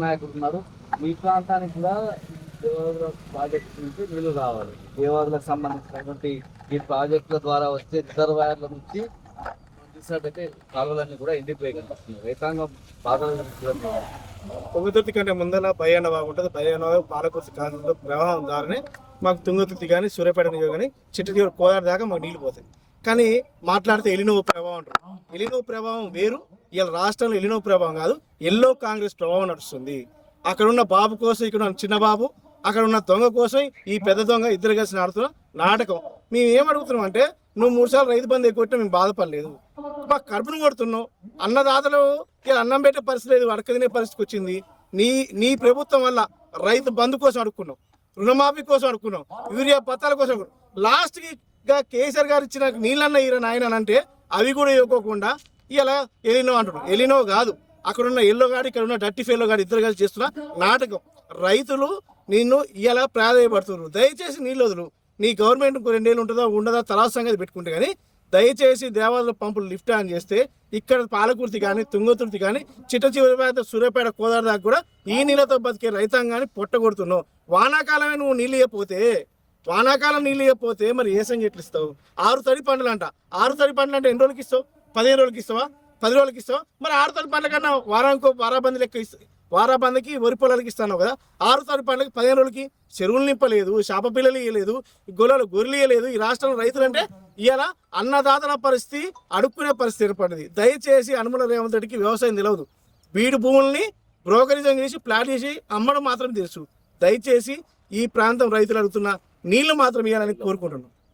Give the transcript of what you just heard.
నాయకులు ఉన్నారు. మీ ప్రాంతానికి కూడా దేవాదుల ప్రాజెక్టు నుంచి నీళ్లు రావాలి. దేవాదులకు సంబంధించినటువంటి ఈ ప్రాజెక్టుల ద్వారా వచ్చే రిజర్వాయర్ల నుంచి చూసినట్టయితే కాలువలన్నీ కూడా ఎండిపోయి కనిపిస్తున్నాయి. రైతాంగం బాధలు తుంగతుర్తి కంటే ముందర భయాన బాగుంటుంది. భయాన పాలకుర్తి కాలంలో ప్రవాహం ద్వారానే మాకు తుంగతుర్తి కానీ సూర్యాపేట కానీ చిట్టూరు కోదాడ దాకా మాకు నీళ్ళు పోతాయి. కానీ మాట్లాడితే ఎలినో ప్రభావం అంటారు. ఎలినో ప్రభావం వేరు. ఇలా రాష్ట్రంలో ఎలినో ప్రభావం కాదు, ఎల్లో కాంగ్రెస్ ప్రభావం నడుస్తుంది. అక్కడ ఉన్న బాబు కోసం ఇక్కడ ఉన్న చిన్న బాబు, అక్కడ ఉన్న దొంగ కోసం ఈ పెద్ద దొంగ ఇద్దరు కలిసి ఆడుతున్న నాటకం. మేము ఏమడుగుతున్నాం అంటే, నువ్వు 3 సార్లు రైతు బంధు ఎక్కువ మేము బాధపడలేదు, మాకు కడుపును కొడుతున్నావు. అన్నదాతలు అన్నం పెట్టే పరిస్థితి లేదు, అడకదినే పరిస్థితికి వచ్చింది. నీ ప్రభుత్వం వల్ల రైతు బంధు కోసం అడుక్కున్నాం, రుణమాఫీ కోసం అడుక్కున్నాం, యూరియా పత్రాల కోసం అడుక్కున్నాం. లాస్ట్కి కేసీఆర్ గారు ఇచ్చిన నీళ్ళన్న ఈయన ఆయన అంటే అవి కూడా ఇవ్వకోకుండా ఇలా ఎలినో అంటున్నాడు. ఎలినో కాదు, అక్కడ ఉన్న ఎల్లో గాడు ఇక్కడ ఉన్న డర్టీ ఫెల్లో గాడు ఇద్దరు కలిసి చేస్తున్న నాటకం. రైతులు నిన్ను ఇలా ప్రాధాయపడుతున్నారు. దయచేసి నీళ్ళు వదులు. నీ గవర్నమెంట్ 2 ఏళ్ళు ఉంటుందా ఉండదా తర్వాత సంగతి పెట్టుకుంటే, కానీ దయచేసి దేవాలయ పంపులు లిఫ్ట్ ఆన్ చేస్తే ఇక్కడ పాలకుర్తి కానీ తుంగతుర్తి కానీ చిట్ట సూర్యాపేట కోదాడ దాకా కూడా ఈ నీళ్ళతో బతికే రైతాంగాన్ని పొట్టగొడుతున్నావు. వానాకాలమే నువ్వు నీళ్ళు ఇవ్వకపోతే, వానాకాలం నీళ్ళు ఇవ్వకపోతే మరి ఏ సంగతి ఎట్లు ఇస్తావు? 6 తడి పంటలు అంట. 6 తడి పంటలు అంటే ఎన్ని రోజులకి ఇస్తావు? 15 రోజులకి ఇస్తావా? 10 రోజులకి ఇస్తావా? మరి 6 తడి పంటల కన్నా వారాబంది లెక్క ఇస్తా, వారాబందికి వరి పొలాలకి ఇస్తాను కదా. 6 తడి పంటలకి 15 రోజులకి చెరువులు నింపలేదు, చేప పిల్లలు ఇవ్వలేదు, గొర్రెలు ఇవ్వలేదు. ఈ రాష్ట్రంలో రైతులు అంటే ఇవాళ అన్నదాతల పరిస్థితి అడుక్కునే పరిస్థితి ఏర్పడింది. దయచేసి అనుమల రేవంత్ రెడ్డికి వ్యవసాయం నిలవదు. బీడు భూముల్ని బ్రోకరిజం చేసి ప్లాట్ చేసి అమ్మడం మాత్రం తెలుసు. దయచేసి ఈ ప్రాంతం రైతులు అడుగుతున్న నీళ్లు మాత్రం ఇవ్వాలని కోరుకుంటున్నాం.